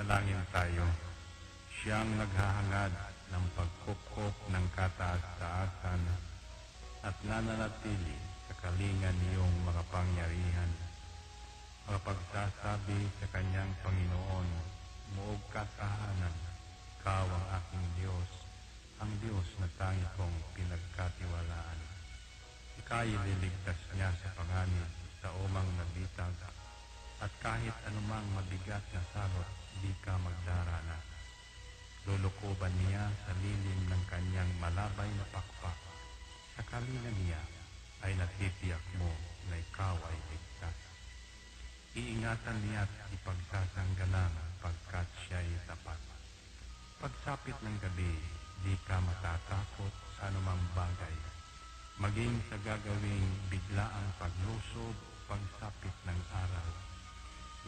Manalangin tayo. Siyang naghahangad ng pagkupkop ng kataas-taasan at nananatili sa kalingan niyong makapangyarihan. Makapagsasabi sa kanyang Panginoon, muog katahanan, ikaw ang aking Diyos, ang Diyos na tangi kong pinagkatiwalaan. Ika'y ililigtas niya sa panganib sa umang nabitag, at kahit anumang mabigat na salot, di ka magdarana. Lulukoban niya sa lilim ng kanyang malabay na pakpak. Sa kalinga niya ay natitiyak mo na ikaw ay ligtas. Iingatan niya at ipagsasanggalang pagkat siya'y tapat. Pagsapit ng gabi, di ka matatakot sa anumang bagay. Maging sa gagawing biglaang paglusob, pagsapit ng araw.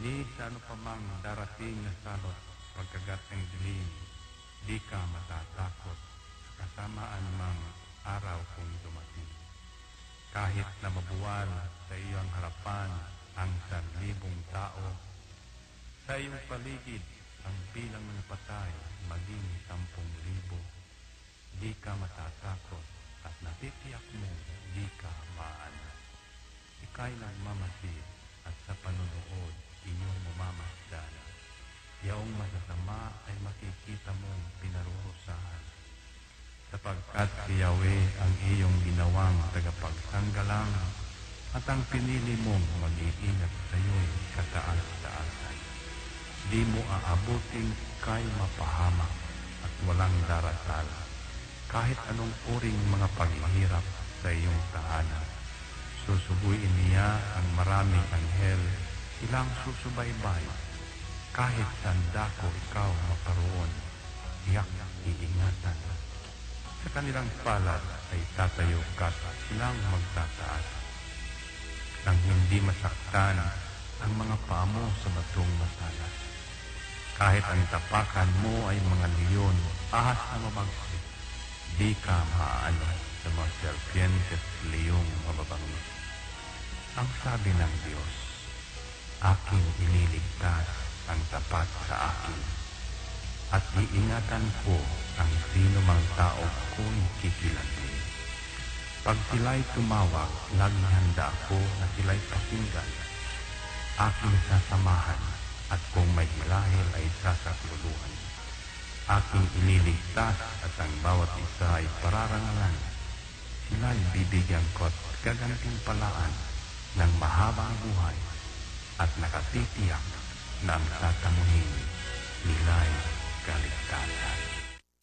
Ni sa ano pa mang darating na salot, pagkagat ng dilim, di ka matatakot sa kasamaan mang araw kung dumating. Kahit na mabuwal sa iyong harapan ang 1,000 tao, sa iyong paligid ang bilang ng patay maging 10,000, di ka matatakot at natitiyak mo di ka maano. Ika'y nagmamasid at sa panunood inyong mamamasdan. Yaong masasama ay makikita mong pinarurusahan. Sapagkat si Yahweh ang iyong ginawang tagapagsanggalang at ang pinili mong mag-iingat sa iyo'y kataas-taasan. Di mo aabuting kay mapahamak at walang darasal, kahit anong uring mga paghihirap sa iyong tahanan. Susubuin niya ang maraming anghel, silang susubaybay. Kahit sandako ikaw maparoon, tiyak iingatan. Sa kanilang palad ay tatayo ka at silang magtataas. Nang hindi masaktan ang mga paa mo sa batong masalas. Kahit ang tapakan mo ay mga leon, ahas na mabagsik, di ka maaano sa mga serpiente at leong mababangis. Ang sabi ng Diyos, aking iniligtas ang tapat sa akin, at iingatan ko ang sino mang tao ko'y kikilatin. Pag sila'y tumawag, laging handa ako na sila'y pakinggan. Aking sasamahan, at kung may hilahil ay sasakluluhan. Aking ililigtas at ang bawat isa ay pararangalan. Sila'y bibigyan ko at gagantimpalaan ng mahabang buhay at nakatitiyak na ang tatamuhin nila'y kaligtasan.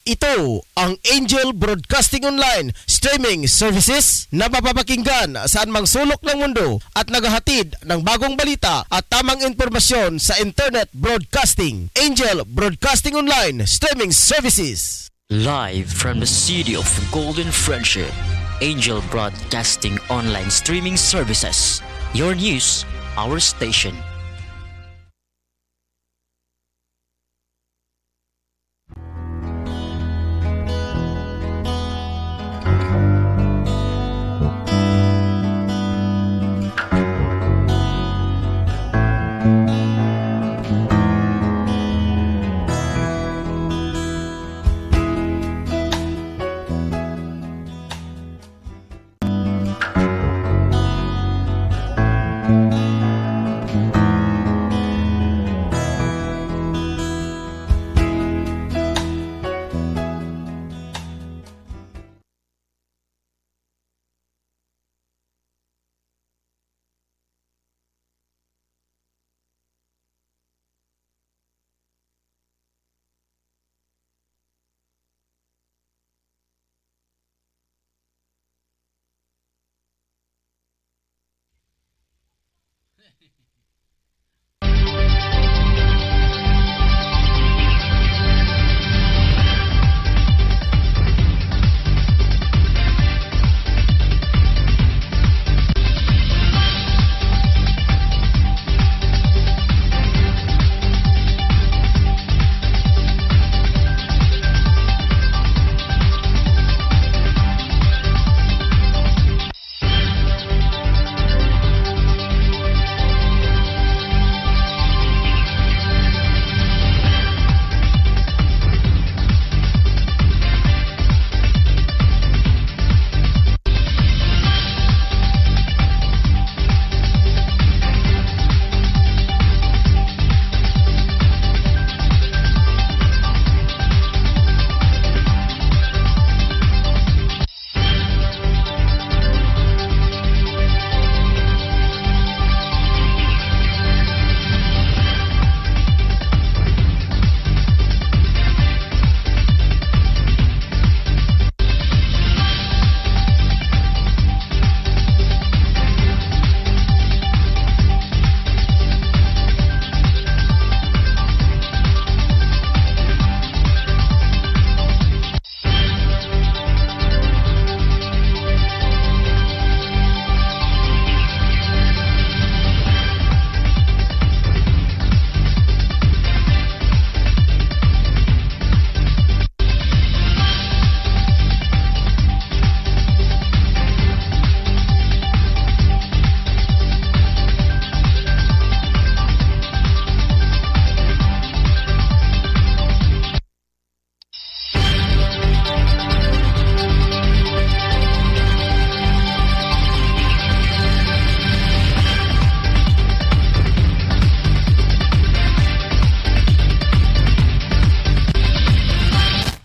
Ito ang Angel Broadcasting Online streaming services na mapapakinggan saan mang sulok ng mundo at naghahatid ng bagong balita at tamang impormasyon sa internet broadcasting. Angel Broadcasting Online streaming services. Live from the city of Golden Friendship, Angel Broadcasting Online streaming services. Your news, our station.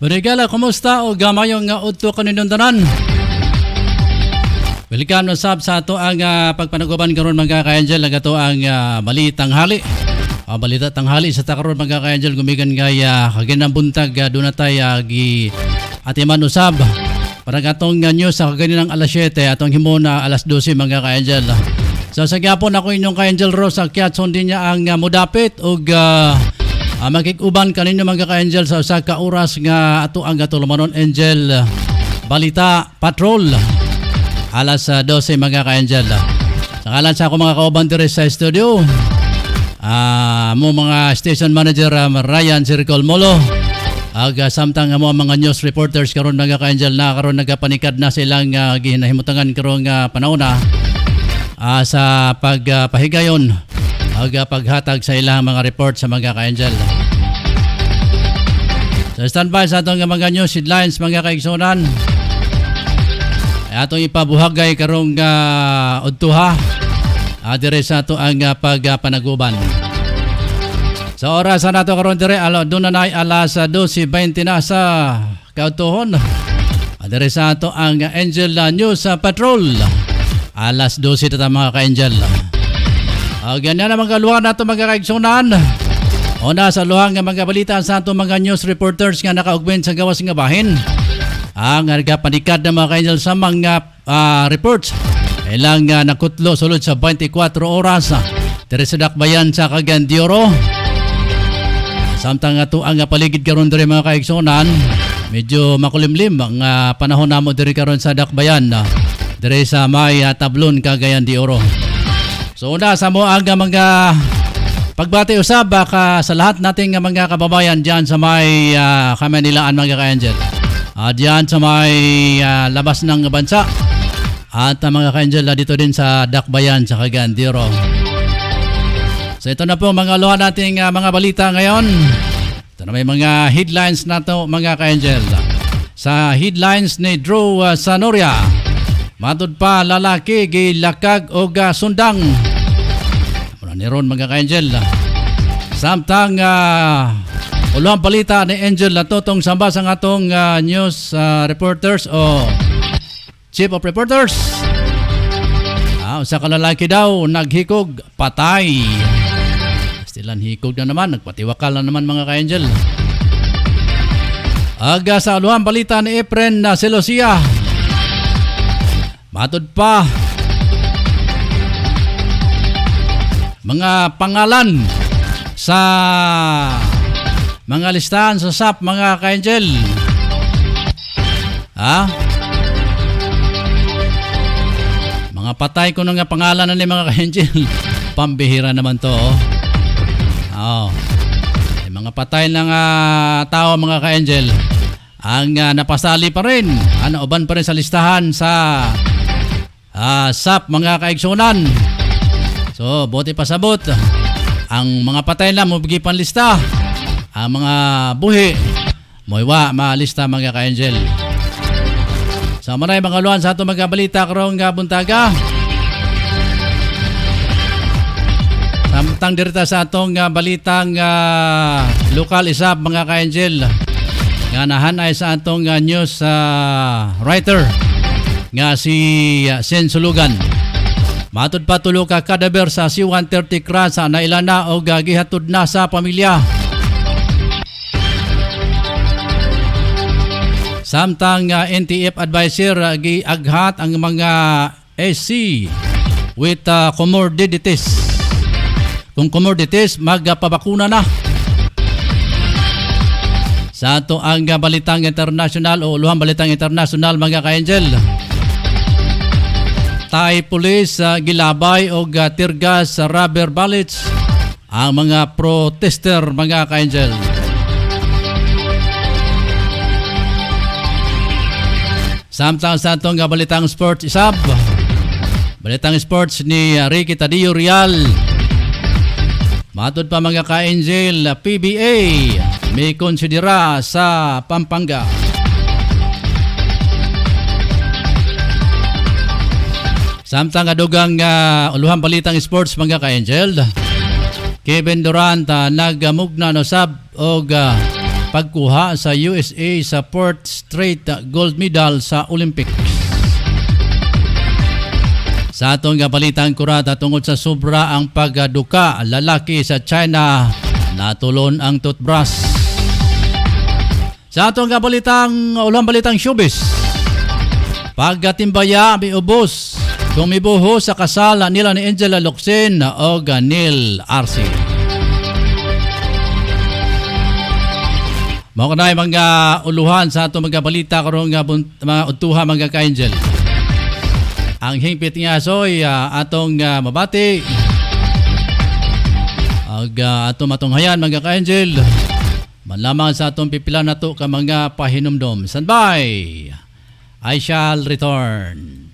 Barigala, kumusta o gamayong nga udto kaninyong tanan? Welcome na sab sa ato ang pagpanaguban karon mga ka-angel ang ato ang balitang hali. Balita tanghali sa takaron mga ka-angel gumikan gaya kaginang buntag doon na tayo atiman usab. Para atong news sa kagininang alas 7 atong himuna alas 12 mga ka-angel. So sa gyapon ako inyong ka-angel Rose akyat sundin niya ang mudapit ug makikuban kaninyo mga ka-angel sa usa ka oras nga ato ang gatulumanon angel balita patrol alas 12 mga ka-angel. Sa kalan sa ako mga kauban diri sa studio, mo mga station manager Ryan Circle Molo, ag samtang mo mga news reporters karon mga ka-angel na karon nagapanikad na silang ginahimutangan karong panahon na sa pagpahigayon ag paghatag sa ilang mga report sa mga ka-angel. So standby sa atong mga news headlines mga kaigsunan. Atong ipabuhagay karong udtuha dire sa ato ang pagpanaguban. Sa oras na nato karon dire doon na alas 12:20 na sa kautuhon. Dire sa ato ang Angel News Patrol alas 12 ta mga ka-angel. Ganyan na mga luha nato mga kaigsunan. Una sa luhang nga mga balita sa ato mga news reporters nga nakaugmen sa gawas nga bahin. Ang nagapanikad na mga ka-angel sa mga reports ilang nakutlo sulod sa 24 oras dire sa dakbayan sa Cagayan de Oro. Samtang ato ang paligid karon dire mga kaigsunan, medyo makulimlim ang panahon namo dire karon sa dakbayan dire sa may Tablon, Cagayan de Oro. So una sa mo ang mga pagbati usab baka sa lahat nating mga kababayan diyan sa may Kamanilaan mga ka-angel. Diyan sa may labas ng bansa at mga ka-angel dito din sa dakbayan sa Cagayan de Oro. So ito na po mga luha nating mga balita ngayon. Ito na may mga headlines na to mga ka-angel. Sa headlines ni Drew Sanoria, matud pa lalaki gilakag o sundang. Muna ni ron mga ka-angel. Samtang uluang balita ni Angel Latotong sambas ang atong news reporters o chief of reporters. Sa kalalaki daw naghikog patay. Stilan hikog na naman, nagpatiwakal na naman mga ka-angel. Aga sa uluang balita ni Efren na Selosia, matud pa mga pangalan sa mga listahan sa SAP mga ka-angel. Mga patay ko na nga pangalan na ni mga ka-angel. Pambihira naman to. May mga patay ng tao mga ka-angel ang napasali pa rin, uban pa rin sa listahan sa SAP mga kaigsunan. So buti pasabot ang mga patay na mubigi panlista, ang mga buhi moiwa malista mga ka-angel. Sa maray mga luhan sa ato mga balita karong buntaga. Samtang dirita sa atong balitang lokal isab mga ka-angel. Nga nahanay sa atong news writer nga si Sen Sulugan. Matud pa tulo ka kadaber sa C-130 crash na ilana o gihatod na sa pamilya. Samtang NTF advisor giaghat ang mga SC with comorbidities. Kung comorbidities, magpabakuna na. Sa ato ang balitang international o uluhang balitang international mga ka-angel. Thai police gilabay o tirgas sa rubber bullets ang mga protester mga ka-angel. Samtang sa atong balitang sports isab. Balitang sports ni Ricky Tadillo Real. Matud pa mga ka-angel, PBA may konsidera sa Pampanga. Samtang adugang uluhang balitang sports mga ka-angel, Kevin Durant nagmugna no sab og pagkuha sa USA sa fourth straight gold medal sa Olympics. Sa atong balitang kurata tungod sa sobra ang pagduka, lalaki sa China natulon ang toothbrush. Sa atong ulang balitang showbiz, pagkatimbaya miubos kung mibuho sa kasal nila ni Angela Locsin o Neil Arce. Mao kanay mga uluhan sa atong mga balita karon nga mga utuha mga ka-angel. Ang hingpit nga soy atong mabati. Atong matunghayan mga ka-angel. Manlamang sa atong pipila na to ka mga pahinumdom. Standby! I shall return.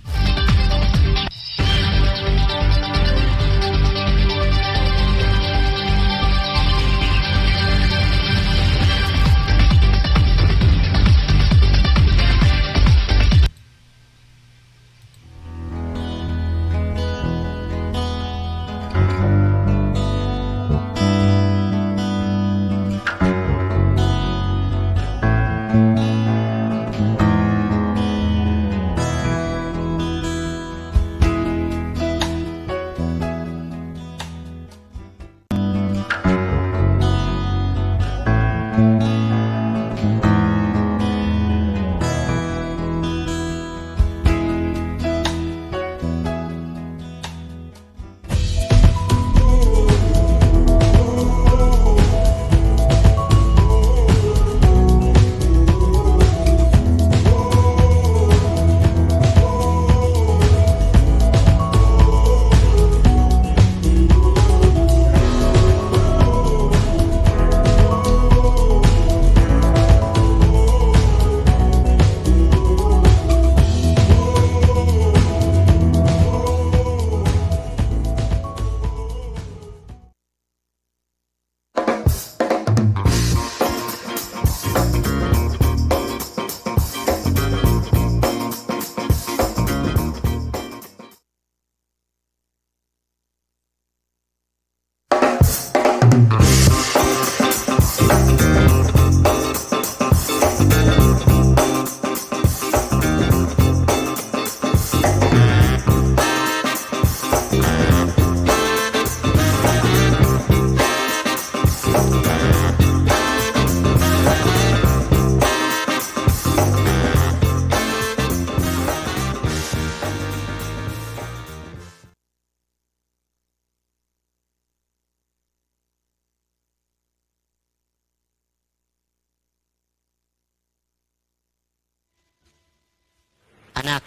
Anak,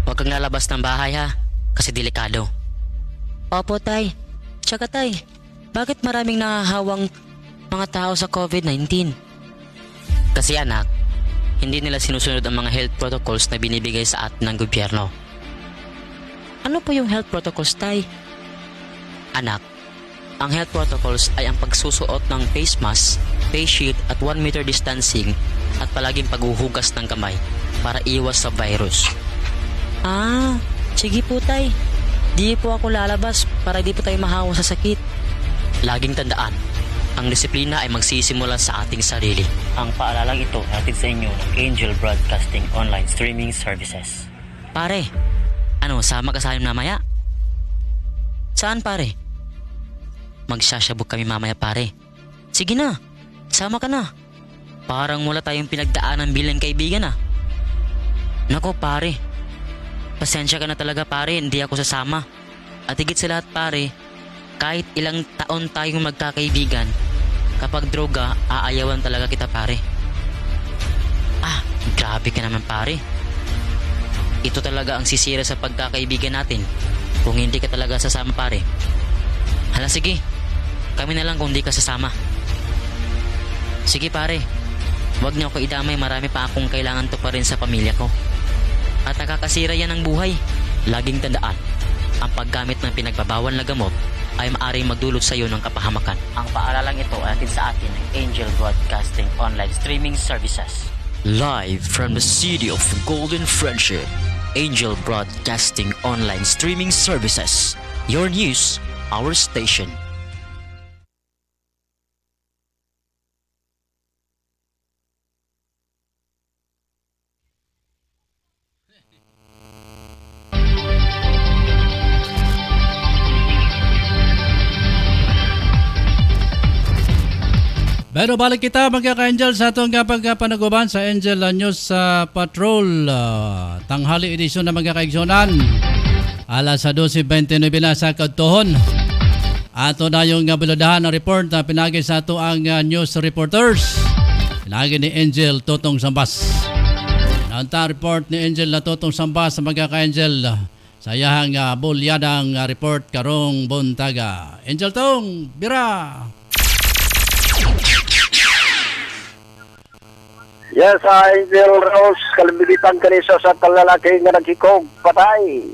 huwag kang lalabas ng bahay ha, kasi delikado. Opo tay, tsaka tay, bakit maraming nahahawang mga tao sa COVID-19? Kasi anak, hindi nila sinusunod ang mga health protocols na binibigay sa atin ng gobyerno. Ano po yung health protocols tay? Anak, ang health protocols ay ang pagsusuot ng face mask, face shield at 1 meter distancing at palaging paghuhugas ng kamay para iwas sa virus. Ah, sige po tay. Di po ako lalabas para di po tayo mahawa sa sakit. Laging tandaan, ang disiplina ay magsisimula sa ating sarili. Ang paalalang ito hatid sa inyo ng Angel Broadcasting Online Streaming Services. Pare, ano, sama ka sa amin mamaya? Saan pare? Magsasyabog kami mamaya pare. Sige na, sama ka na. Parang wala tayong pinagdaanan bilang kaibigan ah. Nako pare, pasensya ka na talaga pare, hindi ako sasama. At higit sa lahat pare, kahit ilang taon tayong magkakaibigan, kapag droga, aayawan talaga kita pare. Ah, grabe ka naman pare. Ito talaga ang sisira sa pagkakaibigan natin kung hindi ka talaga sasama pare. Hala sige, kami na lang kung hindi ka sasama. Sige pare, wag niyo ako idamay, marami pa akong kailangan to pa rin sa pamilya ko. At nakakasira yan ng buhay. Laging tandaan, ang paggamit ng pinagbabawal na gamot ay maaaring magdulot sa iyo ng kapahamakan. Ang paaralang ito ay atin sa atin ng Angel Broadcasting Online Streaming Services. Live from the city of Golden Friendship, Angel Broadcasting Online Streaming Services. Your news, our station. Pero balik kita mga ka-Angel sa atong panaguban sa Angel News Patrol tanghali edisyon na mga kaigsonan. Alas sa 12:29 na sa kadtohon. Ato na yung biladahan na report na pinagi sa ato ang news reporters. Pinagi ni Angel Totong Sambas. Nanta report ni Angel na Totong Sambas sa mga ka-Angel sa iyahang bulyadang report karong buntaga. Angel Tong, bira! Yes, Angel Rose, kalimbilitan kanisa sa kalalaki nga nagkikog, patay.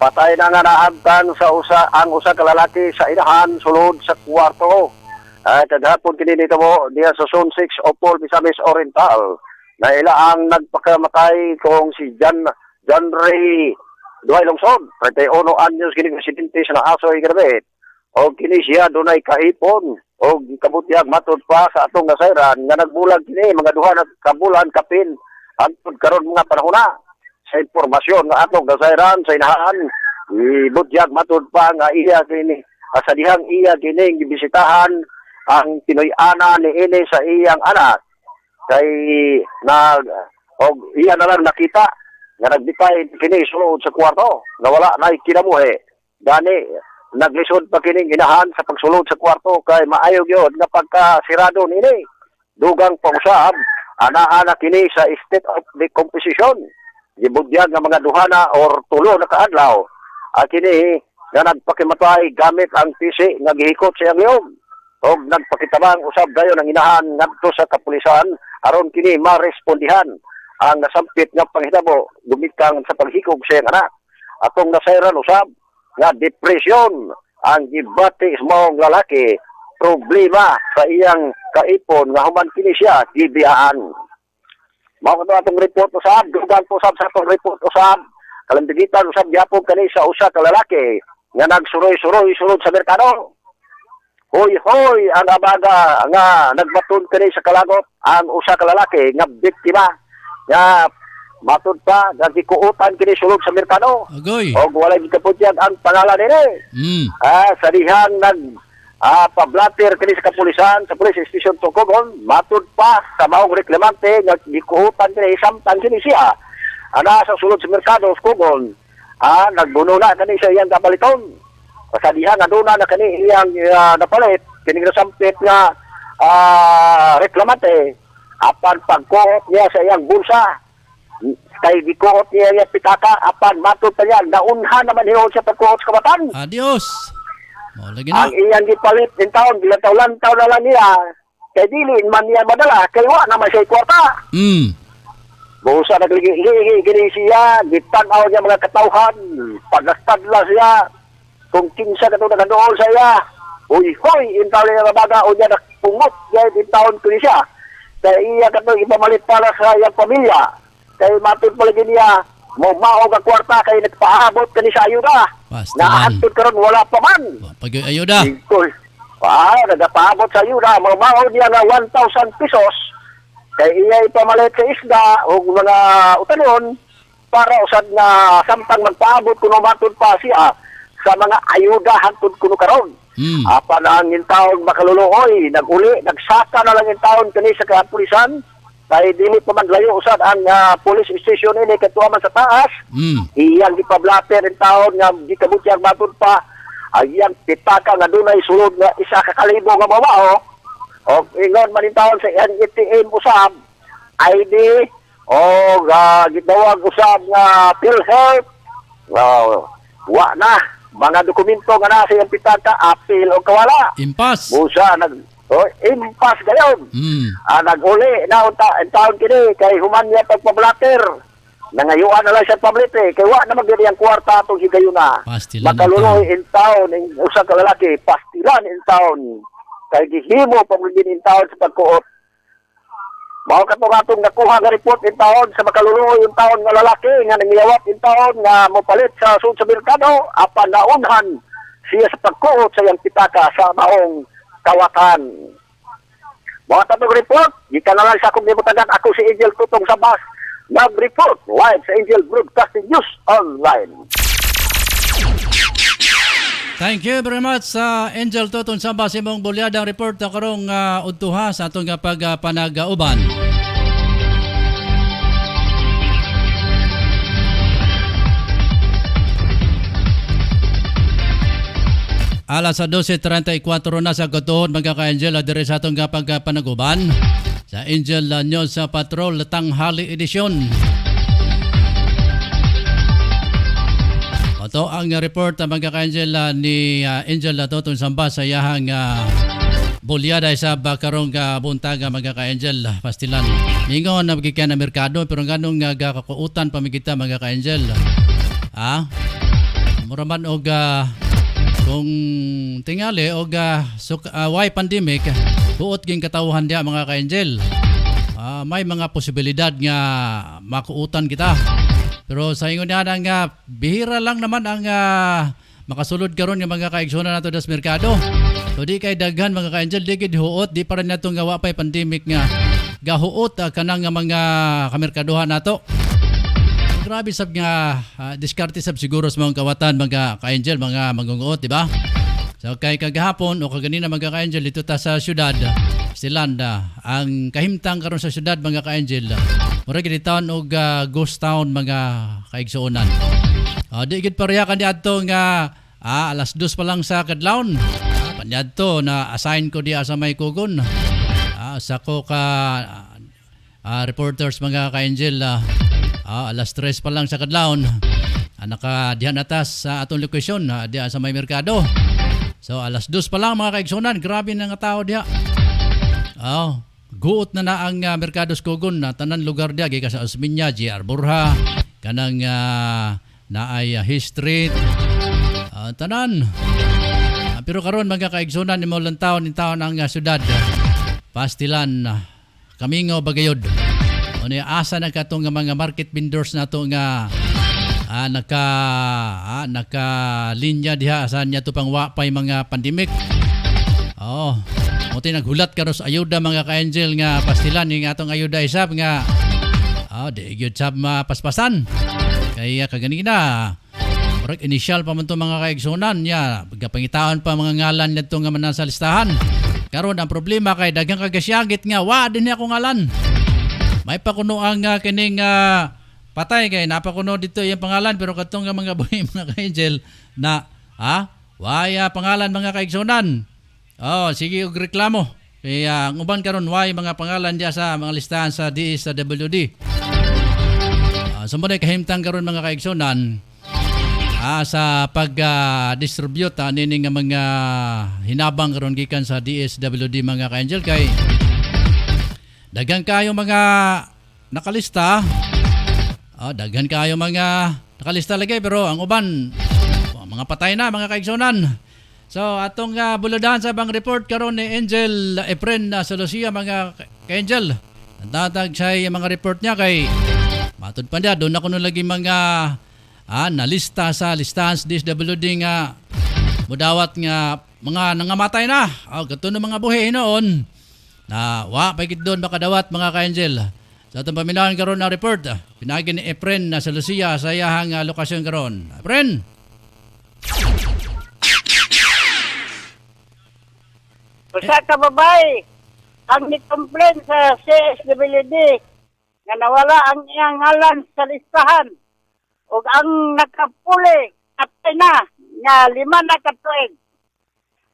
Patay na nga naabtan sa ang usa kalalaki sa inahan, sulod sa kwarto. Kaghapon kini nito mo, diya sa Zone 6, Opol, Misamis Oriental. Na ila ang nagpakamatay kung si John Ray Duhay Lungsod, 31 anyos kini presidente sa Naasoy Grabet. O kini siya dunay kaipon o kabutyag matud pa sa atong nasayran nga nagbulag kini mga duha na kabulan kapin hangtod karon mga panahona sa impormasyon nga atong nasayran sa inahan ibutyag matud pa nga iya kini sa dihang iya kini gibisitahan ang Pinoy-ana ni ini sa iyang anak kay iya na lang nakita nga nagbitay kini sulod sa kwarto na wala na kinabuhi gani naglisod pa kining inahan sa pagsulod sa kwarto kay maayog yun nga pagkasirado nini. Dugang pausab, ana-ana kini sa state of decomposition. Gibudyag nga mga duhana or tulo na kaadlaw. Kini nga nagpakimatay gamit ang PC nga gihikot sa iyang liyog. O nagpakitabang usab dayon ang inahan ngadto sa kapulisan aron kini marespondihan ang nasampit nga panghitabo gumitang sa paghikog sa iyang anak. Atong nasayran usab nga depresyon ang gibati mong lalaki problema sa iyang kaipon nga human kini siya gibiyaan. Mao kadto atong report usab dugang usab sa atong report usab kalambigitan usab gyapon kani sa usa ka lalaki nga nagsuroy-suroy sulod sa merkado. Hoy ang abaga nga nagbaton kani sa kalagot ang usa ka lalaki nga biktima nga matud pa nagikuutan kini sulod sa merkado. Agoy. O walay gikaputyag ang pangalan nini. Sa dihang pablater kini sa kapulisan sa police station Tukogon, matud pa sa maong reklamante nga gikuutan kini samtang kini siya ana sa sulod sa merkado Tukogon. Nagbuno na kani sa iyang kapaliton. Sa dihang aduna na kani iyang napalit kini nasampit nga reklamante apan pagkuot niya sa iyang bulsa kay gikuot niya yung pitaka apan matod pa niya naunhan naman hiyon sa pagkuot sa kabatan. Adios. Mo lagi na. Ang iyang gipalit din taon gilantaw-lantaw na lang niya kay dili man niya madala kay wa naman siya kwarta. Busa nagligi gini siya gitanaw niya mga katawhan pagastadla siya kung kinsa kato nagadool sa iya. Hoy intaw niya mabaga o niya napungot niya intaon ko siya kay iya kato ipamalit para sa iyang pamilya. Kay matod palagi niya maog ang kwarta kay nagpaabot kani sa ayuda. Naantod karon wala pa man. Pag-ayuda. Nagapaabot sa ayuda, maog niya nga 1,000 pesos. Kay iya ipamalit sa isda o mga utanon para usad na samtang magpaabot kuno matod pa siya sa mga ayuda hangtod kuno karon. Apan ang intawon makaluluoy, naguli, nagsaka na lang intawon kani sa kapulisan. Kaya dili pa man layo usad ang police station ini katuaman sa taas. Iyang gipablater ang taon nga gikabutyag matod pa ang iyang pitaka nga dunay sulod nga isa ka kalibo nga mawao. O ingon man taon sa iyang ATM usab ID o gitawag usab nga PhilHealth. Wa na mga dokumento nga na sa iyang pitaka apil o kawala. Impas. Busa impas gayon. Nag-uli na taon kini kay human niya pagpablater. Nangayuan na lang siya pablite kay wa na magdiri ang kwarta atong higayuna. Makaluloy in town usa ka lalaki pastilan in town. Kay gihimo pamugin in town sa pagkuot. Mao katong nakuha nga report in town sa makaluloy in town nga lalaki nga nangiyawat in town nga mopalit sa sud sa merkado apan naunhan siya sa pagkuot sa iyang pitaka sa maong kawatan. Mga tatong report, gikan na lang sa akong nibutagan, ako si Angel Tutong Sabas, nag-report live sa Angel Broadcasting News Online. Thank you very much sa Angel Toton Samba sa imong bulyadang report na karong udtuha sa atong pagpanagauban. Alas 12:34 na sa kutuhon mga ka-Angel dire sa atong pagpanaguban sa Angel News sa Patrol Tanghali Edisyon. Ito ang report mga ka-Angel ni Angel Toton Samba sa iyahang bulyada sa karong buntag mga ka-Angel pastilan. Mingon na magiging na merkado pero ganong kakuutan pamigita mga ka-Angel. Muraman og kung tingali og why pandemic buot ging katawhan dia mga ka-Angel. May mga posibilidad nga makuutan kita. Pero sa ingon nga nga bihira lang naman ang makasulod karon nga mga kaigsunan nato das merkado. So di kay daghan mga ka-Angel di gid huot di para nato nga wa pay pandemic nga gahuot kanang nga mga kamerkaduhan nato. Grabe sab nga diskarte sab siguro sa mga kawatan mga ka-Angel mga mangunguot di ba? So kay kagahapon o kaganina mga ka-Angel dito ta sa syudad Silanda ang kahimtang karon sa syudad mga ka-Angel. Mura gid taon og ghost town mga kaigsuonan. Di gid pareha kan diadto nga alas 2 pa lang sa kadlawon. Panyadto na assign ko diya sa may kugon. Sa ko ka reporters mga ka-Angel alas 3 pa lang sa kadlawon. Naka diyan atas sa atong location diya sa may merkado. So alas 2 pa lang mga kaigsuonan, grabe na nga tao diya. Guot na ang Merkados Kugon na tanan lugar diya gikan sa Osmeña, GR Borja, kanang naay Street, tanan. Pero karon mga kaigsunan ni mo lang taon ang syudad. Pastilan Kamingo Bagayod. Ano asa na katong mga market vendors nato nga naka linya diha asan niya to pang wapay mga pandemic. Muti naghulat karon sa ayuda mga ka-Angel nga pastilan ning atong ayuda isab nga di gyud sab mapaspasan. Kaya kaganina correct initial pa man to mga kaigsunan niya pagpangitaon pa mga ngalan nito nga manan sa listahan. Karon ang problema kay daghang kagasyagit nga wa din ako ngalan. May pakuno ang kining patay kay napakuno dito yung pangalan pero katong mga buhi mga ka-Angel na waya pangalan mga kaigsunan. Sige og reklamo. Kaya ang uban karon way mga pangalan diya sa mga listahan sa DSWD. Sumunod kahimtang karon mga kaigsunan sa pag-distribute nining mga hinabang karon gikan sa DSWD mga ka-Angel kay daghan kayo mga nakalista. Daghan kayo mga nakalista lagi pero ang uban mga patay na mga kaigsunan. So atong buludahan sa bang report karon ni Angel Efren sa Lucia mga ka-Angel. Natatag siya mga report niya kay matud pa niya doon ako nung lagi mga nalista sa listahan sa DSWD nga mudawat nga mga nangamatay na. Gato ng mga buhi noon na wa pagit doon makadawat mga ka-Angel. Sa atong paminahan karon na report pinagi ni Efren sa Lucia sa iyahang lokasyon karon. Efren. Usa ka babay ang ni-complain sa CSWD nga nawala ang iyang ngalan sa listahan ug ang nakapuli kapay na nga 5 na katuig.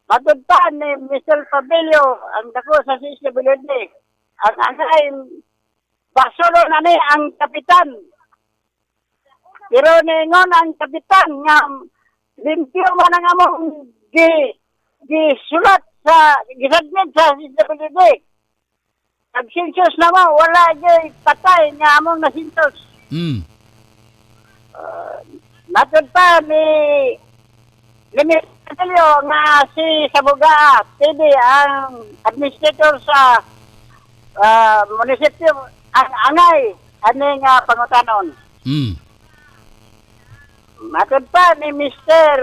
Matudpan ni Mr. Pabello ang dako sa CSWD ang angay basulo na ni ang kapitan. Pero ningon ang kapitan nga limpyo man ang among gisulat sa gisagmit sa CSWD. Nag-census naman, wala yung patay nga among na-census. Matod pa ni Mr. nga si Sabugaa, PD ang administrator sa munisipyo ang angay aning pangutanon. Matod pa ni Mr.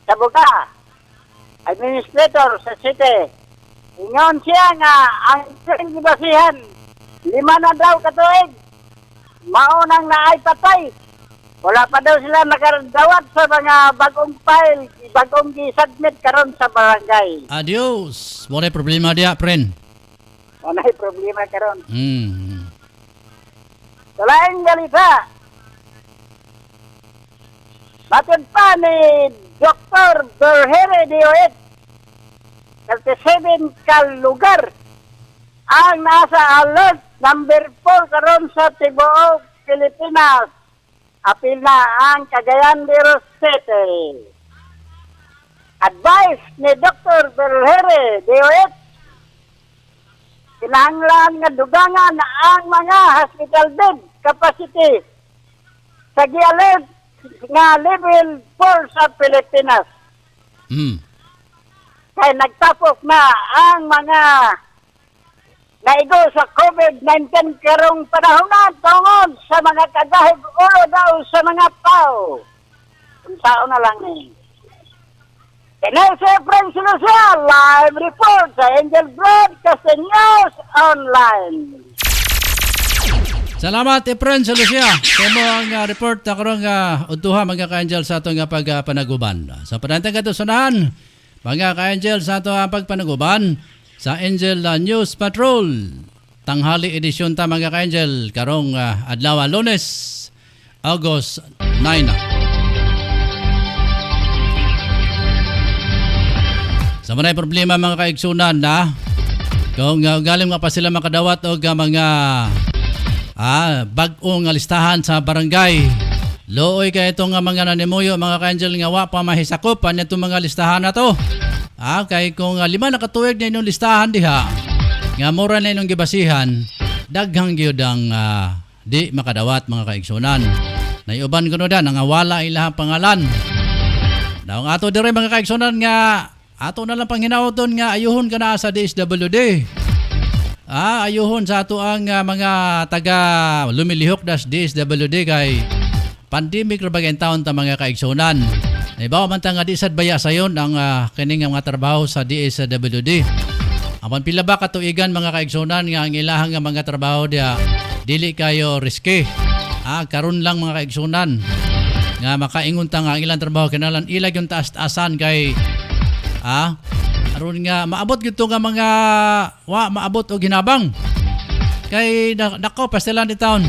Sabugaa, administrator sa city. Ingon siya nga ang gibasihan 5 na daw katuig. Maunang naay patay. Wala pa daw sila nakadawat sa mga bagong file, bagong gi-submit karon sa barangay. Adios. Wala problema dia, friend. Wala problema karon. Hmm. Sa laing balita, batid pa ni Dr. Berhere DOH, 37 ka lugar ang nasa alert number 4 karon sa tibuok Pilipinas. Apil na ang Cagayan de Oro City. Advice ni Dr. Berhere DOH, kinahanglan nga dugangan ang mga hospital bed capacity sa gi-alert nga level 4 sa Pilipinas. Hmm. Kaya nagtapok na ang mga naigo sa COVID-19 karong panahon na tungod sa mga kagahig ulo daw sa mga tao. Kung saan na lang eh. Pinay sa Frank Lucia, live report sa Angel Broadcasting News Online. Salamat, Efren sa Lucia. Sa mo ang report na karong utuha mga ka-angel sa atong pagpanaguban. Sa panantang katusunan, mga ka-angel sa atong pagpanaguban sa Angel News Patrol. Tanghali edisyon ta mga ka-angel karong adlaw Lunes, August 9. Sa manay problema mga kaigsunan na kung galing nga pa sila makadawat o mga bag-ong listahan sa barangay. Looy kay itong mga nanimuyo mga ka-angel nga wa pa mahisakopan itong mga listahan na to. Kay kung 5 nakatuig na inyong listahan diha nga mura na inyong gibasihan, daghang gyud ang di makadawat mga kaigsunan. Naiuban kuno da nga wala ilahang pangalan. Daw ato dire mga kaigsunan nga ato na lang panghinauton nga ayuhon ka na sa DSWD. Ayuhon sa ato ang mga taga lumilihok das DSWD kay pandemic ra bagay taon ta mga kaigsunan. Naibawa man ta nga di sad baya sayon ang kining mga trabaho sa DSWD. Apan pila ba katuigan mga kaigsunan nga ang ilahang nga mga trabaho dia dili kayo riske. Karon lang mga kaigsunan nga makaingon ta nga ang ilang trabaho kinahanglan ilag yung taas-taasan kay aron nga maabot gyud nga mga maabot og ginabang. Kay nako pastelan di taon.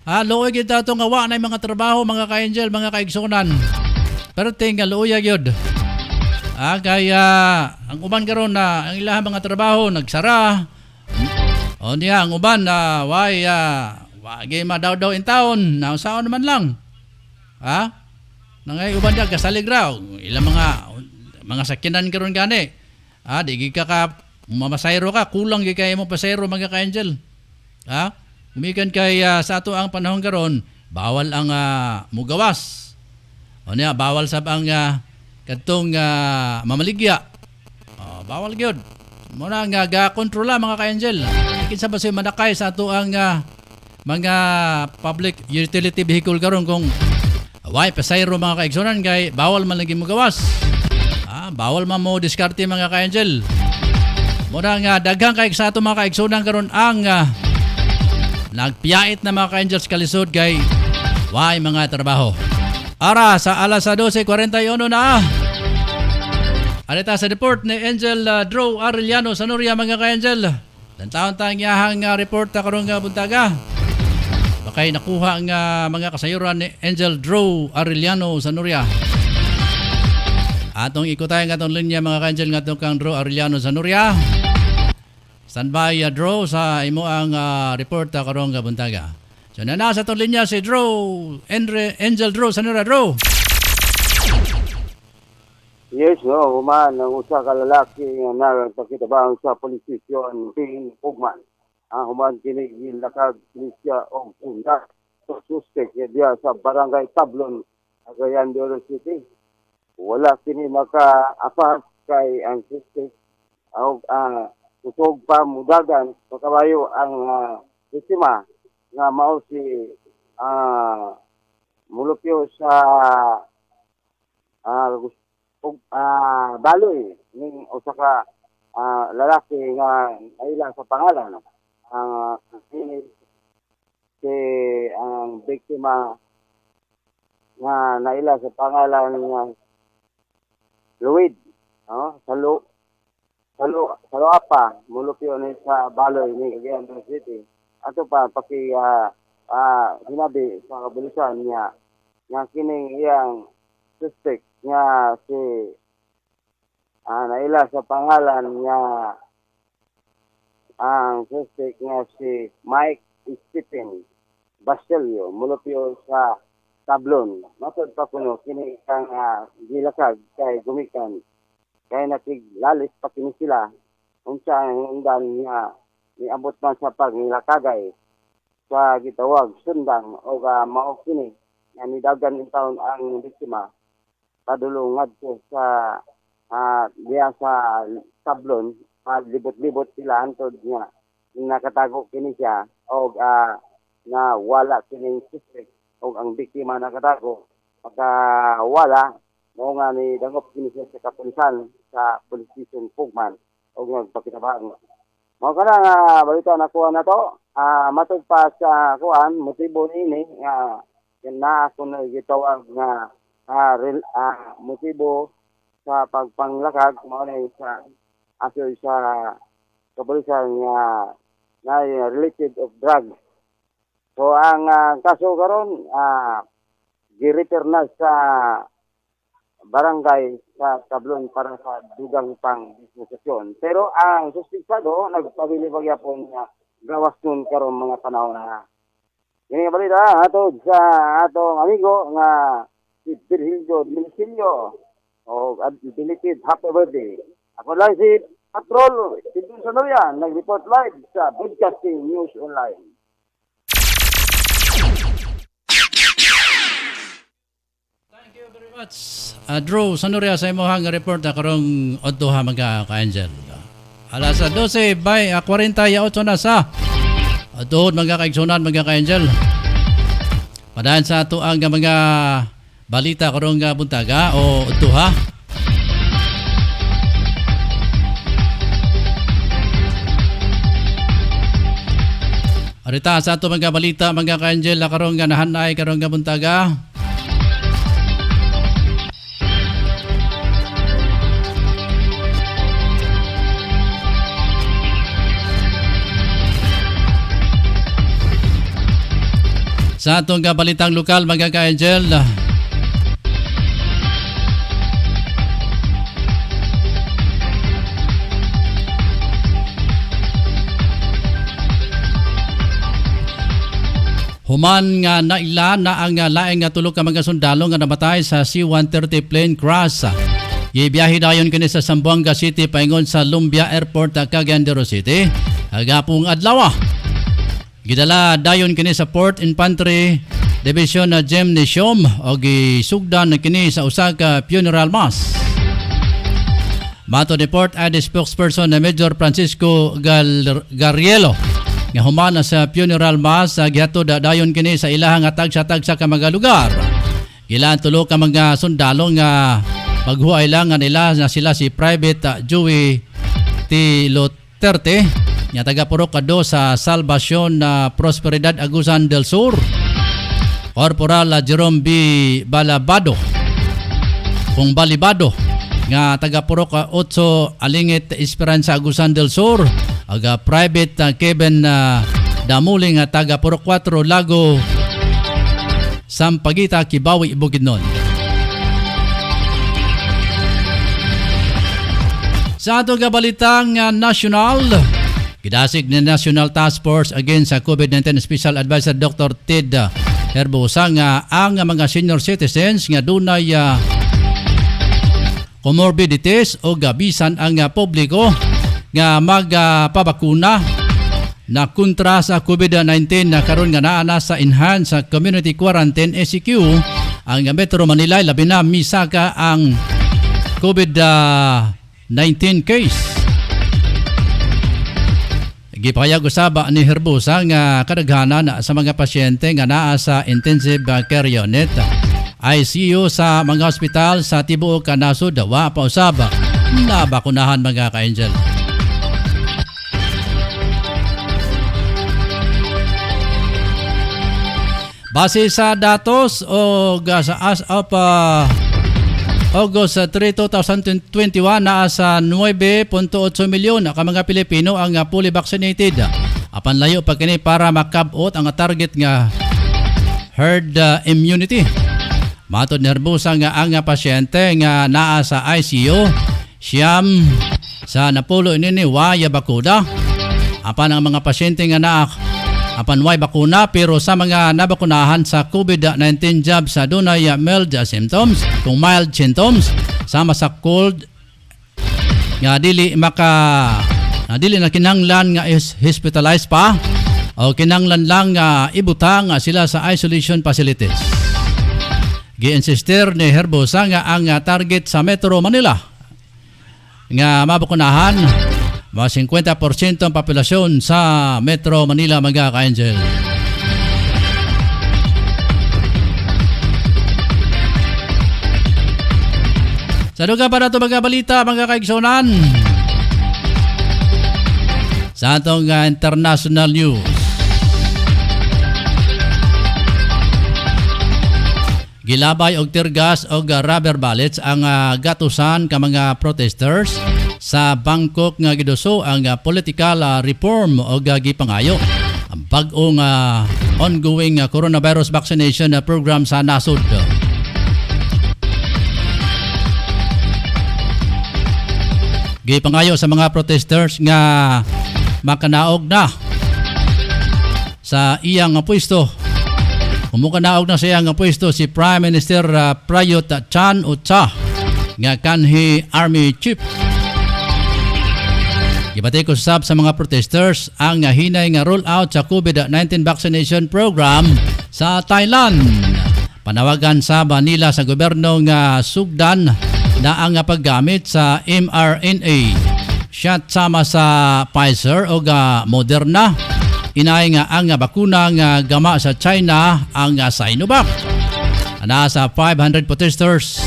Luoy gyud ta nga wa na mga trabaho mga ka-angel mga kaigsunan. Pero tinggal luoy gyud. Kaya ang uban karon na ang ilahang mga trabaho nagsara. O niya ang uban na wagi madaw-daw in taon. Na saan naman lang. Nangay uban dia kasalig raw. Ilang mga sakyanan karon gani. Di ka mamasayro ka, kulang gi kay mo pasayro mga ka-angel. Umikan kay sa ato ang panahon karon, bawal ang mugawas. O niya bawal sab ang kadtong mamaligya. Bawal gyud. Mo na nga ga-kontrola mga ka-angel. Kinsa ba say manakay sa ato ang mga public utility vehicle karon kung way pasayro mga kaigsunan kay bawal man lagi mugawas. Bawal man mo diskarte mga ka-angel. Muna nga daghang kay sa ato mga kaigsunan karon ang nagpiyait na mga ka-angels kalisod kay way mga trabaho. Ara sa alas 12:41 na. Alita sa report ni Angel Drew Arellano sa Noria mga ka-angel. Taon tang iyahang report karon nga buntaga. Bakay nakuha ang mga kasayuran ni Angel Drew Arellano sa Noria. Atong ikutay nga atong linya mga ka-angel nga atong kang Drew Arellano sa Noria. Standby Drew sa imo ang report karon nga buntaga. So nasa atong linya si Drew, Angel Drew sa Noria. Drew. Yes, no, human ang usa ka lalaki nga nagpakitabang sa politisyon ting ugman. Human kini gilakag siya og una so suspect dia sa barangay Tablon, Cagayan de Oro City. Wala kini maka-apas kay ang suspect og usog pa mudagan pakabayo ang biktima nga mao si mulupyo sa baloy ning usa ka lalaki nga nailang sa pangalan ang biktima nga naila sa pangalan nga Luid, no? Saluapa, mulupyo ni sa Baloy ni Cagayan de Oro City. Ato pa sinabi sa kabulisan niya nga kining iyang suspect nga si naila sa pangalan nga ang suspect nga si Mike Stephen Bastelio mulupyo sa Tablon. Matod pa kuno kini kang gilakag kay gumikan kay nakiglalis pa kini sila unsa ang undan niya niabot man sa pagnilakagay sa gitawag sundang o mao kini nga nidagan in taon ang biktima padulong ngadto sa diya sa Tablon libot-libot sila antod nga nakatago kini siya o na wala kining suspect o ang biktima nakatago pagkawala mo nga ni dangop kini siya sa kapulisan sa police station Pugman o nagpakitabang mo kana nga balita nakuha na to matod pa sa kuan motibo niini na ako na gitawag nga motibo sa pagpanglakag mao na sa asoy sa kapulisan nga na related of drugs. So ang kaso karon gi-refer na sa barangay sa Tablon para sa dugang pang disposisyon. Pero ang suspitsado nagpabili pagyapon nga gawas nun karon mga panahon na. Kini balita atod sa atong amigo nga si Virgilio Dimisilio o belated happy birthday. Ako lang si Patrol Sidon Sanoria nag-report live sa Broadcasting News Online. Drew Sanoria sa imo hang report karong adto ha mga ka-angel. Alas 12 by 48 na sa adto mga kaigsunan mga ka-angel. Padaan sa ato ang mga balita karong buntaga o adto ha. Arita sa ato mga balita mga ka-angel karong nahanay karong buntaga. Sa atong balitang lokal mga ka-angel, human nga naila na ang laing nga tulo ka mga sundalo nga namatay sa C-130 plane crash. Gibiyahe dayon kini sa Zamboanga City paingon sa Lumbia Airport Cagayan de Oro City. Agapong adlaw. Gidala dayon kini sa Port Infantry Division na Gymnasium o gisugdan kini sa usa ka funeral mass. Mato ni Port ID spokesperson na Major Francisco Garrielo nga humana sa funeral mass gihatod dayon kini sa ilahang tagsa-tagsa ka mga lugar. Ilan tulo ka mga sundalo nga maghuay lang nga nila na sila si Private Joey T. Luterte nga taga Purok Kado sa Salvacion na Prosperidad Agusan del Sur. Corporal Jerome B. Balabado kung Balibado nga taga Purok 8 Alingit Esperanza Agusan del Sur. Aga Private Kevin Damuling nga taga Purok 4 Lago Sampaguita Kibawi Bukidnon. Sa atong kabalitang national, gidasig ni National Task Force Against COVID-19 Special Advisor Dr. Ted Herbosa nga ang mga senior citizens nga dunay comorbidities o gabisan ang publiko nga magpabakuna na kontra sa COVID-19 na karon nga naa sa Enhanced Community Quarantine ECQ ang Metro Manila, labi na misaka ang COVID-19 case. Gipahayag usaba ni Herbosa nga kadaghanan sa mga pasyente nga naa sa intensive care unit ICU sa mga ospital sa tibuok kanasud wa pa usaba na bakunahan mga ka-angel. Base sa datos o sa as of August 3, 2021 na sa 9.8 milyon ka mga Pilipino ang fully vaccinated. Apan layo pa kini para makabot ang target nga herd immunity. Matod nerbusa nga ang pasyente nga naa sa ICU siyam sa napulo ini waya bakuna. Apan ang mga pasyente nga naa apan way bakuna pero sa mga nabakunahan sa COVID-19 jab sa dunay mild symptoms kung mild symptoms sama sa cold nga dili na kinanglan nga is hospitalized pa o kinanglan lang nga ibutang sila sa isolation facilities. Gi-insister ni Herbosa nga ang target sa Metro Manila nga mabakunahan mga 50% ang populasyon sa Metro Manila mga ka-Angel. Sa duga pa na ito mga balita mga kaigsunan. Sa atong international news. Gilabay og tirgas og rubber bullets ang gatusan ka mga protesters sa Bangkok nga giduso ang political reform o gipangayo ang bag-ong ongoing coronavirus vaccination program sa nasod. Gipangayo sa mga protesters nga makanaog na sa iyang pwesto. Umukanaog na sa iyang pwesto si Prime Minister Prayut Chan-o-cha nga kanhi Army Chief. Gibatay ko sab sa mga protesters ang hinay nga roll out sa COVID-19 vaccination program sa Thailand. Panawagan sa Manila sa gobyerno nga sugdan na ang paggamit sa mRNA shot sama sa Pfizer o Moderna. Inay nga ang bakuna nga gama sa China ang Sinovac. Nasa 500 protesters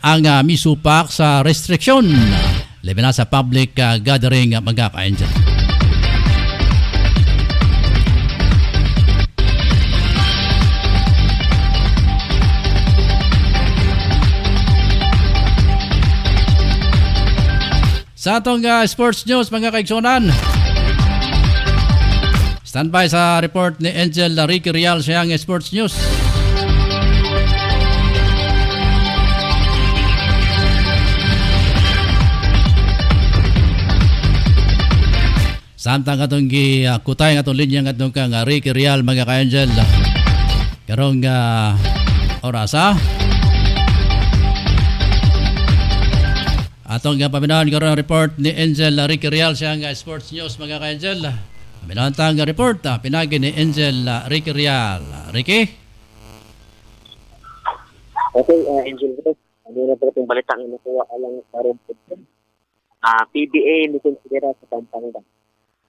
ang misupak sa restriction. Labi na sa public gathering mga ka-Angel. Sa atong sports news mga kaigsunan. Standby sa report ni Angel Ricky Real sa ang sports news. Samtang atong kutay ng atong linya ng atong kang Ricky Real mga ka-Angel. Karong orasa. Atong paminahan karong report ni Angel Ricky Real sa ang sports news mga ka-Angel. Paminahan tang report pinagi ni Angel Ricky Real. Ricky? Okay, Angel Rick. Ano na po itong balita ng nakuha alang karong PBA ni konsidera sa Pampanga.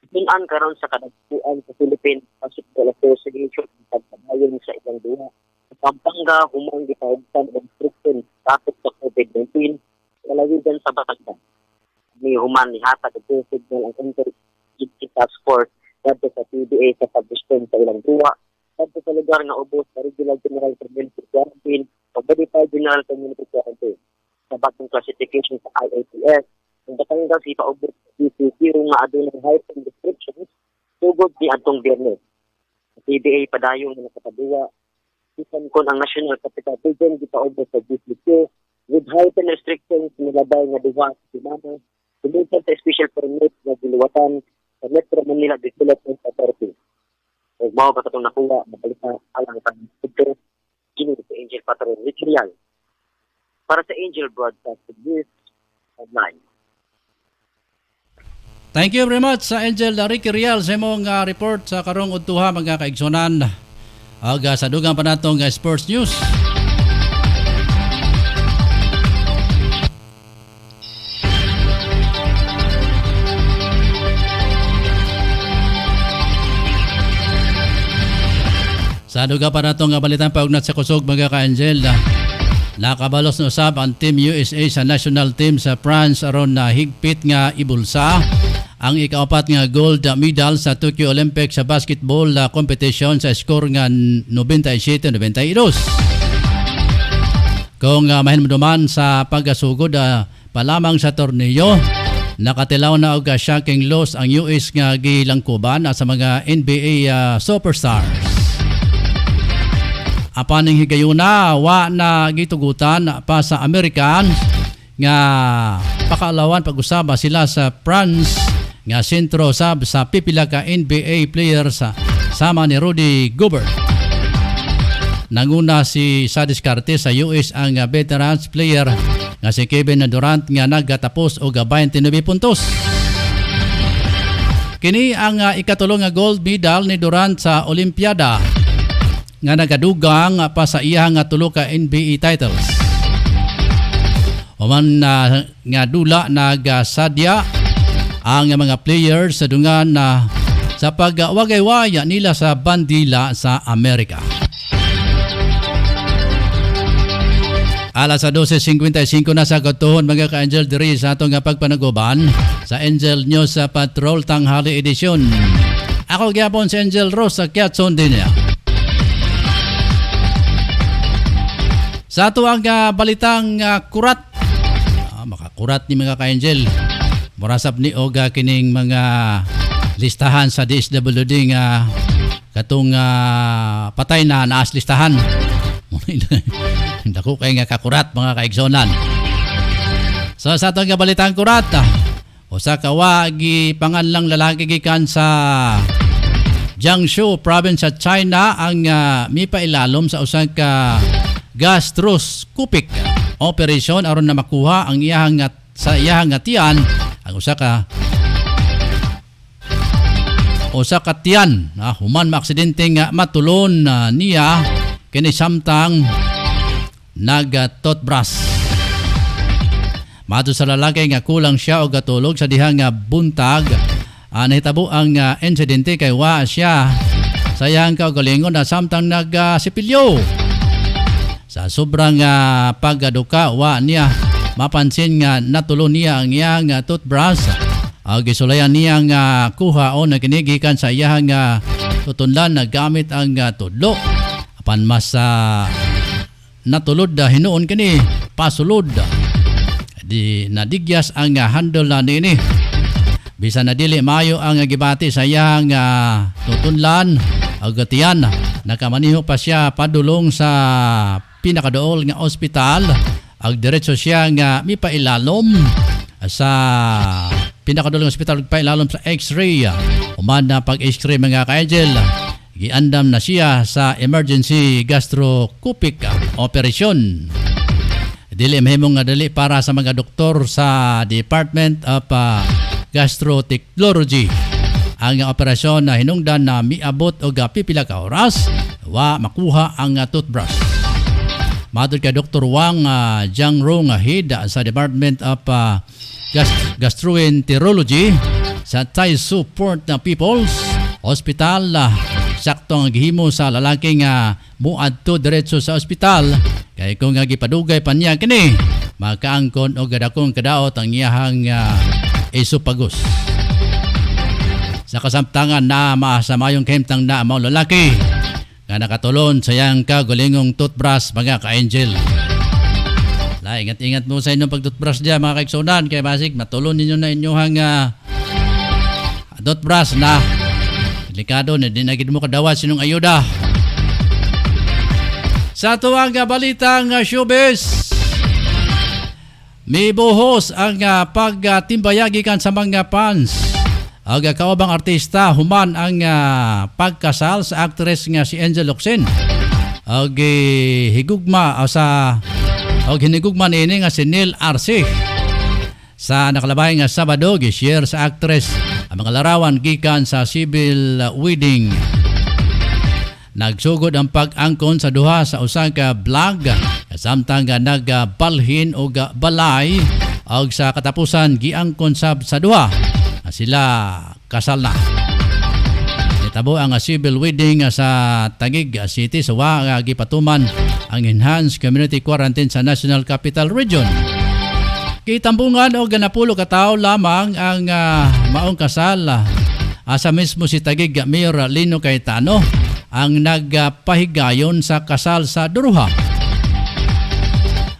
Tunan karon sa kadagpuan sa Philippine Basketball Association ang pagpadayon sa ilang duha. Sa Pampanga, humang gipahugtan og instruction sakop sa COVID-19 kalawigan sa Batagdan. Ni human ni hatag og signal ang inter-agency task force kadto sa PBA sa pag-respond sa ilang duha. Kadto sa lugar nga ubos sa Regional General Community Quarantine o Verified General Community Quarantine. Sa bagong classification sa IATS, ang Batangas ipaubos sa PCQ nga adunay heightened restrictions sugod ni adtong Biyernes. Sa PBA padayon nga nakapaduwa, isan kon ang National Capital Region ipaubos sa PCQ with heightened restrictions nilabay nga duha sa semana sumunod sa special permit nga giluwatan sa Metro Manila Development Authority. Ug mao pa katong nakuha mabalita alang sa ito kini sa Angel Patron Ritual. Para sa Angel Broadcast News Online. Thank you very much sa Angel Ricky Real sa imong report sa karong udtuha mga kaigsunan. Sa dugang pa natong sports news. Sa dugang pa natong balitan paugnat sa kusog mga ka-Angel. Nakabalos na usab ang Team USA sa national team sa France aron na higpit nga ibulsa ang ikaapat nga gold medal sa Tokyo Olympics sa basketball competition sa score nga 97-92. Kung mahinumduman sa paggasugod pa lamang sa torneo, nakatilaw na og shocking loss ang US nga gilangkuban sa mga NBA superstars. Apan ning higayuna wa na gitugutan pa sa Americans nga pakalawan pag-usaba sila sa France nga sentro sab sa pipila ka NBA players sama ni Rudy Gobert. Nanguna si sa diskarte sa US ang veterans player nga si Kevin Durant nga naggatapos og 29 puntos. Kini ang ikatulo nga gold medal ni Durant sa Olimpiada nga nagadugang pa sa iyang tulo ka NBA titles. Oman nga dula nagasadya ang mga players sa dungan sa pagwagay-waya nila sa bandila sa Amerika. Alas 12:55 na sa katuhon mga ka-Angel diri sa atong pagpanaguban sa Angel News sa Patrol Tanghali Edition. Ako gyapon si Angel Rose sa Quezon din niya. Sa ato ang balitang kurat. Makakurat ni mga ka-Angel. Murasap ni Oga kining mga listahan sa DSWD nga katong patay na naas listahan. Dako kay nga kakurat mga kaigsonan. So sa atong balitang kurat, usa ka wagi panganlang lalaki gikan sa Jiangsu province sa China ang mipailalom sa usa ka gastroscopic operation aron na makuha ang iyang sa iyang tiyan ang usa ka tiyan human maaksidente nga matulon niya kini samtang nag-toothbrush. Mato sa lalaki nga kulang siya og gatulog sa dihang buntag. Nahitabo ang insidente kay wa siya sa iyang kaugalingon na samtang nag-sipilyo. Sa sobrang pagduka wa niya mapansin nga natulon niya ang iyang toothbrush. Gisulayan niya nga kuha o naginigikan sa iyang tutunlan na gamit ang tudlo. Apan mas natulod hinuon kini pasulod. Di nadigyas ang handle na nini. Bisan na dili maayo ang gibati sa iyang tutunlan agatian. Nakamaniho pa siya padulong sa pinakadool nga ospital. Ag diretso siya nga mipailalom sa pinakadulang ospital pailalom sa X-ray. Human na pag-X-ray mga ka-Angel. Giandam na siya sa emergency gastroscopic operation. Dili mahimong nga dali para sa mga doktor sa Department of Gastrotechnology. Ang operasyon na hinungdan na miabot og pipila ka oras wa makuha ang toothbrush. Matod kay Dr. Wang Jiangrong head sa Department of Gastroenterology sa Taisu Port People's Hospital. Sakto ang gihimo sa lalaki nga muadto diretso sa ospital kay kung gipadugay pa niya kini makaangkon og gadakong kadaot ang iyahang esophagus. Sa kasamtangan na masamayong kahimtang na ang mga lalaki nga nakatulon sa iyang kagulingong toothbrush mga ka-Angel. Ingat-ingat mo sa inyong pag-toothbrush diya mga kaigsunan kay basig matulon ninyo na inyong toothbrush na delikado na dinagid mo kadawas sinong ayuda. Sa tuwang balitang showbiz, may buhos ang pagtimbayagi kan sa mga fans. Ang kaubang artista human ang pagkasal sa actress nga si Angel Locsin. Ang higugma hinigugma nini nga si Neil Arce. Sa nakalabay nga Sabado gi-share sa actress ang mga larawan gikan sa civil wedding. Nagsugod ang pag-angkon sa duha sa usa ka vlog samtang nagbalhin og balay og sa katapusan giangkon sa duha sila kasal na. Nitabo ang civil wedding sa Taguig City sa gipatuman ang enhanced community quarantine sa National Capital Region. Kitambungan o ganapulo katao lamang ang maong kasal. Asa mismo si Tagig Mayor Lino Cayetano ang nagpahigayon sa kasal sa duruha.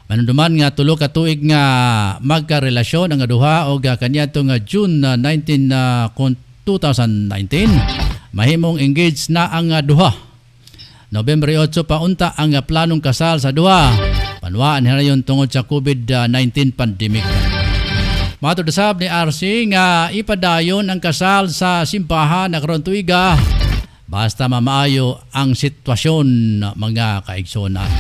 Manunduman nga tulo ka tuig nga magkarelasyon ang duha og kaniadtong June 19 2019 mahimong engaged na ang duha. November 8 pa unta ang planong kasal sa duha. Panwaan hinayon tungod sa COVID-19 pandemic. Matod sab ni RC nga ipadayon ang kasal sa simbahan na karon tuiga basta mamaayo ang sitwasyon mga kaigsonan.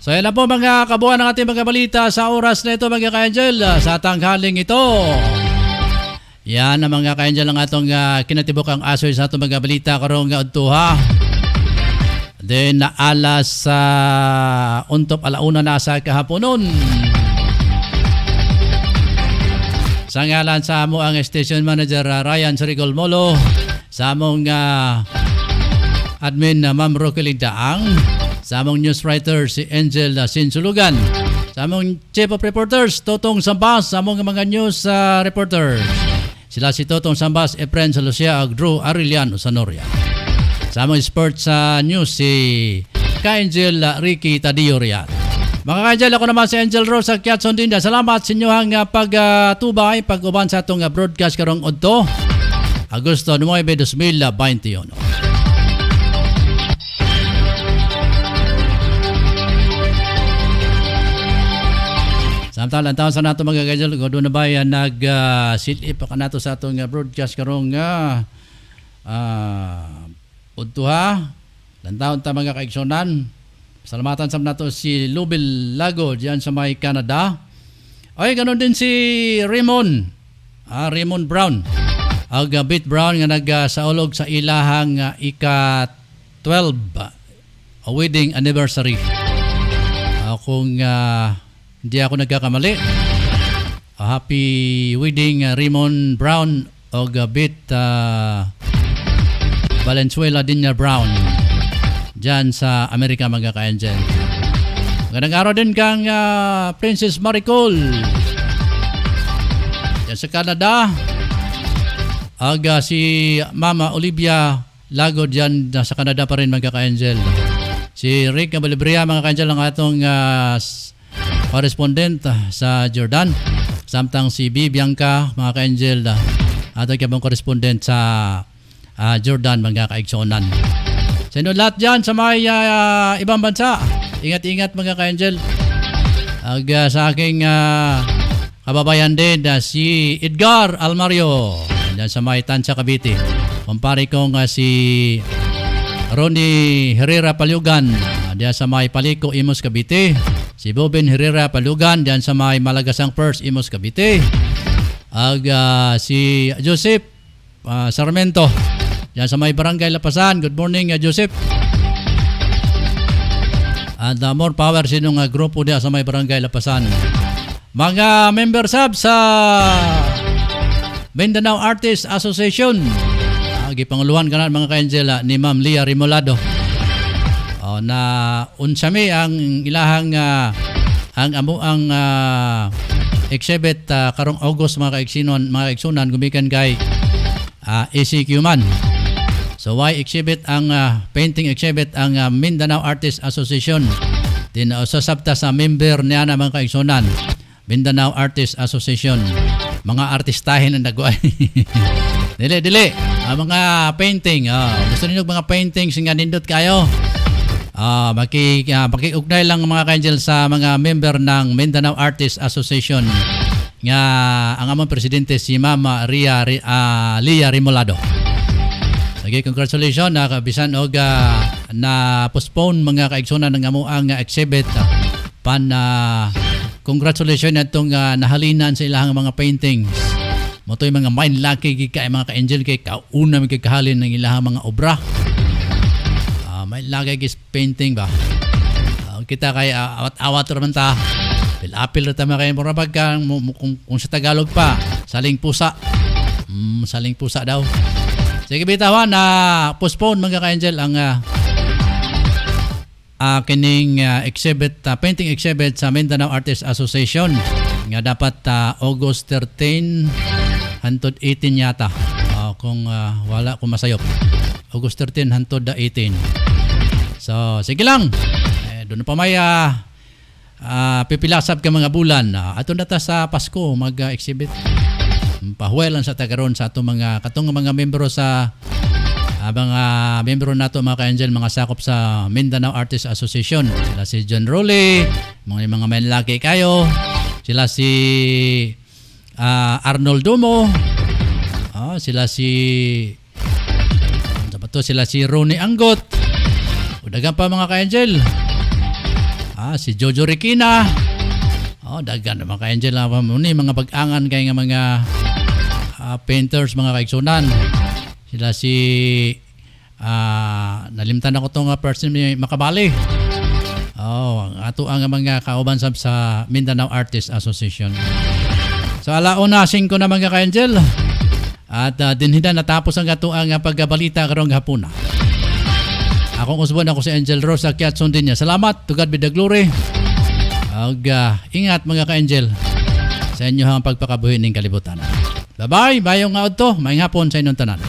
So yan na po mga kabuhan ng ating mga balita sa oras na ito mga ka-angel sa tanghaling ito. Yan ang mga ka-angel ang atong kinatibok ang asoy sa atong mga balita karong udtuha. Then alas untop alauna na sa kahaponon. Sa ngalan sa amo ang station manager Ryan Sarigol Molo, sa among admin Ma'am Roqueline Daang, sa among news writer si Angel Sinsulugan, sa among chief of reporters Totong Sambas, sa among mga news reporters sila si Totong Sambas, Efren Salusia, Drew Ariliano Sanoria. Sa among sports news si Ka-Angel Ricky Tadioria. Mga ka-Angel, ako naman si Angel Rose Kiatson Dinda. Salamat sa inyo ang pagtubay, pag-uban sa itong broadcast karong udto Agosto 9, 2021. Samtala ang taon sa nato mga ka-Angel, kung doon na ba nag-silip pa ka nato sa itong broadcast karong udtuha. Lantaon ta mga kaigsonan. Salamatan sa nato si Lubel Lago diyan sa may Canada. Ay ganoon din si Raymond. Raymond Brown. Ang Bit Brown nga nagsaulog sa ilahang ika-12 wedding anniversary. Kung hindi ako nagkakamali. Happy wedding Raymond Brown o Bit Valenzuela Dinya Brown dyan sa Amerika mga ka-Angel. Magandang araw din kang Princess Maricol dyan sa Canada. Si Mama Olivia Lago dyan sa Canada pa rin mga ka-Angel. Si Rick Balibria mga ka-Angel ang atong correspondent sa Jordan. Samtang si B. Bianca mga ka-Angel atong kabang correspondent sa Jordan mga kaigsonan. Sa inyo lahat dyan sa may ibang bansa, ingat-ingat mga ka-Angel. Sa aking kababayan din si Edgar Almario dyan sa may Tansya, Cavite. Kumpare kong si Ronnie Herrera Palugan dyan sa may Paliko, Imus, Cavite. Si Bobin Herrera Palugan dyan sa may Malagasang First, Imus, Cavite. Si Joseph Sarmento yan sa may Barangay Lapasan. Good morning Joseph. And more power sa inyong grupo diya sa may Barangay Lapasan. Mga member sub sa Mindanao Artists Association. Gipanguluhan ka na mga ka-Angel ni Ma'am Lia Rimolado. Na unsami ang ilahang ang exhibit karong August mga kaigsunan gumikan kay ECQ man. So why exhibit ang painting exhibit ang Mindanao Artists Association. Din usasabta sa member niya na mga kaigsunan. Mindanao Artists Association. Mga artistahin ang nagway. Dili. Mga painting. Gusto niyo mga paintings nga nindot kayo. Makiugnay lang mga ka-Angel sa mga member ng Mindanao Artists Association. Nga ang among presidente si Mama Lia Rimolado. Okay, congratulations na kabisan og na postpone mga kaigsunan ng amo ang exhibit congratulations natong nahalinan sa ilang mga paintings. Motoy mga mind lucky kay mga ka-Angel kay kauna mi kahalin ng ilang mga obra. May lagay gis painting ba. Kita kay awat-awat raman ta. Apil ra ta kay mura pagka kung sa Tagalog pa saling pusa. Saling pusa daw. Sige bitawan na postpone mga ka-angel ang kining exhibit, painting exhibit sa Mindanao Artists Association nga dapat August 13 hantod 18 yata. Kung wala ko masayop. August 13 hantod 18. So sige lang. Doon pa may pipilasab ka mga bulan. Ato na ta sa Pasko mag-exhibit. Pahuwelan sa tagaron sa ato mga katong mga membro sa mga membro nato mga ka-angel, mga sakop sa Mindanao Artists Association. Sila si John Rowley, mga manlaki kayo. Sila si Arnold Dumo. Sila si Ronnie Anggot. Dagan pa mga ka-angel. Si Jojo Requina. Dagan mga ka-angel mga pag-angan kay nga mga painters, mga kaigsunan. Sila si nalimtan ako itong person Makabali. Ato ang mga kauban sa Mindanao Artists Association. So alauna 5 na mga ka-angel. At dinhida natapos ang ato ang pagbalita karong hapuna. Akong usbon ako si Angel Rosa Kiat sundin niya. Salamat, to God be the glory. Ingat mga ka-angel sa inyo ang pagpakabuhi ng kalibutan. Bye-bye, bayong nga to, maayong hapon sa inyong tanan.